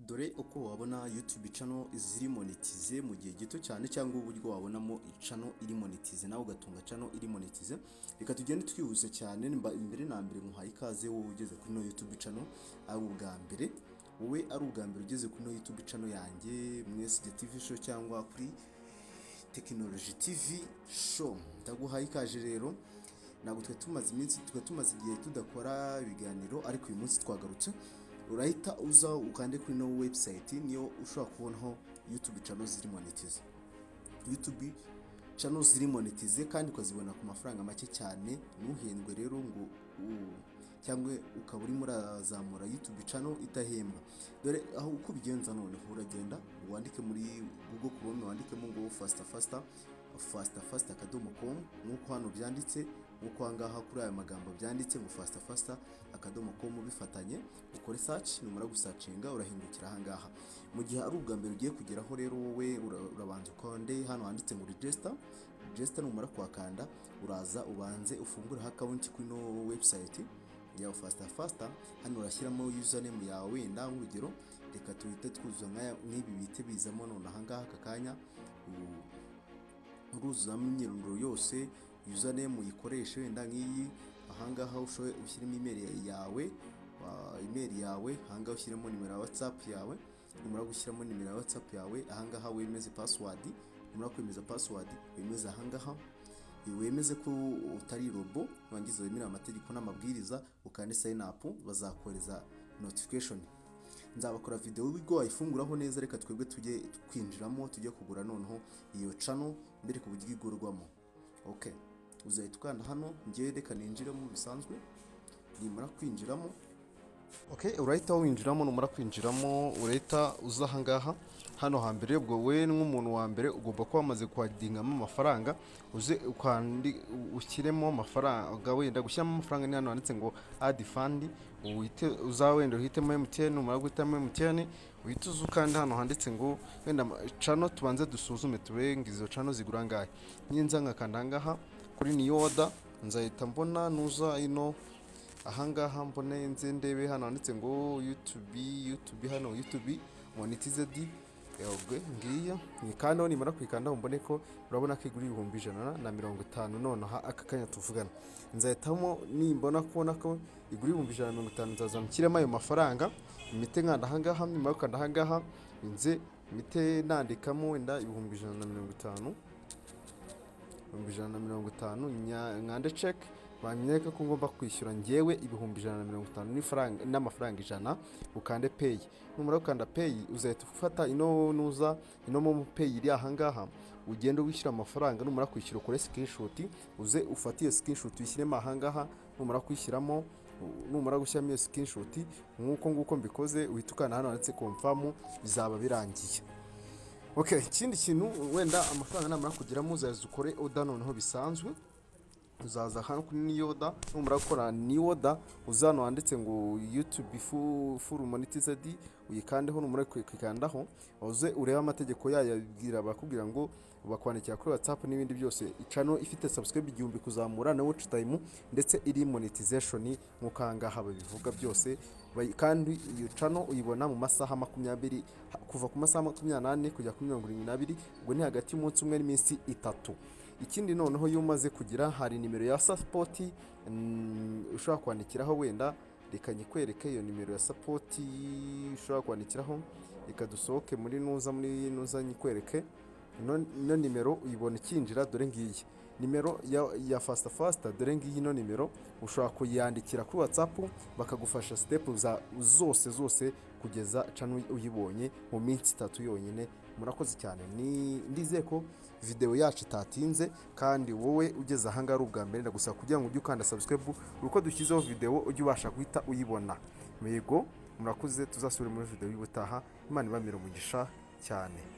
Dore uko wabona YouTube channel ziri monetize mu gihe gito cyane, cyangwa uburyo wabonamo channel iri monetize nawe ugatunga channel iri monetize. Reka tugende twihuse cyane. Imbere na mbere muhaye ikaze wowe ugeze kuri no YouTube channel ari ubwa mbere, wowe ari ubwa mbere ugeze kuri no YouTube channel yanjye Mwesige TV show cyangwa kuri Technology TV show. Ndaguhaye ikaje rero. Ntabwo tumaze igihe tudakora ibiganiro, ariko uyu munsi twagarutse. Urahita uza ukande kuri no website, niyo ushobora kubonaho YouTube channel ziri monetize. YouTube channel ziri monetize kandi ukazibona ku mafaranga make cyane. Ntuhendwe rero ngo cyangwa ukaba uri murazamura YouTube channel itahemba. Dore aho uko bigenza none, uragenda wandike muri Google Chrome, wandikemo ngo faster.com nkuko hano byanditse, nkuko hangaha kuri aya magambo byanditse ngo faster.com bifatanye. Ukore search, numara gusacinga urahindukira hangaha. Mu gihe ari ubwa mbere ugiye kugeraho rero, wowe urabanza ukande hano handitse ngo register. Numara kwakanda uraza ubanze ufungure account kuri no website ya faster. Hano urashyiramo username yawe, wenda nk'urugero reka tuhite twuzuza nk'ibi bite bizamo none ahangaha akakanya. Uruzuzamo imyirondoro yose, username uyikoreshe wenda nk'iyi ahangaha. Ushyiremo email yawe ahangaha, ushyiremo nimero ya WhatsApp yawe. Numara gushyiramo nimero ya WhatsApp yawe ahangaha, wemeze password. Numara kwemeza password, wemeze ahangaha, wemeze ko utari robo, wangiza wemera amategeko n'amabwiriza, ukande sign up. Bazakoreza notification. Nzabakora video wigo wayifunguraho neza. Reka twebwe tujye kwinjiramo, tujye kugura noneho iyo channel mbere ku buryo igurwamo. Okay, uzahita ukanda hano, ngiye reka ninjiramo bisanzwe. Nimara kwinjiramo, okay, urahita winjiramo. Numara kwinjiramo urahita uza ahangaha. Hano hambere ubwo we nk'umuntu wa mbere ugomba kuba wamaze kwadingamo amafaranga. Uze ushyiremo amafaranga, wenda gushyiramo amafaranga ni hano handitse ngo add fund. Uza wenda uhitemo MTN. Numara guhitamo MTN uhita ukanda hano handitse ngo wenda channel tubanze dusuzume turenge izo channel zigura ngahe. Nyinza ngakanda ahangaha kuri new order, nzahita mbona nuza ino ahangaha, mbone nze ndebe hano handitse ngo YouTube hano YouTube monetized. Yogwe ngiya nikandaho. Nimara kwikandaho mbone ko urabona ko igura 150 none aka kanya tuvugana. Nzahitamo nimbona kubona ko igura 150, nzaza mukiremo ayo mafaranga imite nkanda ahangaha. Nimara kukanda ahangaha nze imite nandikamo wenda 150 nkande check. Banyereka ko ngomba kwishyura ngewe 150 n'amafaranga 100. Ukande pay. Numara gukanda pay uzahita ufata ino mo pay iri ahangaha, ugende wishyura amafaranga. Numara kwishyura ukore screenshot, uze ufatiye screenshot uyishyiremo ahangaha. Numara kwishyiramo, numara gushyiramo iyo screenshot nguko mbikoze, uhita ukanda hano handitse confirm, bizaba birangiye. Okay, ikindi kintu wenda amafaranga namara kugeramo uzaza ukore order noneho bisanzwe. Uzaza hano kuri new order. Numara gukora new order uzano handitse ngo YouTube full monetized, uyikandeho. Numara kwikandaho uze ureba amategeko yayo, bakubwira ngo bakwandikira kuri WhatsApp n'ibindi byose. Channel ifite subscribe 1000 kuzamura na watch time ndetse iri monetization nkuko hangaha babivuga byose. Kandi iyo channel uyibona mu masaha 20, kuva ku masaha 28 kujya ku 72, ubwo ni hagati y'umunsi umwe n'iminsi 3. Ikindi noneho iyo umaze kugira, hari nimero ya support ushobora kwandikiraho. Wenda reka nyikwereke iyo nimero ya support ushobora kwandikiraho. Reka dusohoke muri nuza nyikwereke. No nimero uyibona ikinjira, dore ngiyi nimero ya faster. Dore ngiyi no nimero ushobora kuyandikira kuri WhatsApp, bakagufasha step zose kugeza channel uyibonye mu minsi 3 yonyine. Murakoze cyane. Ndize ko video yacu itatinze, kandi wowe ugeze ahanga ari ubwa mbere ndagusa kugira ngo ujye ukanda subscribe, uko dushyizeho video ujye ubasha guhita uyibona. Yego, murakoze. Tuzasubira muri video y'ubutaha. Imana ibamire umugisha cyane.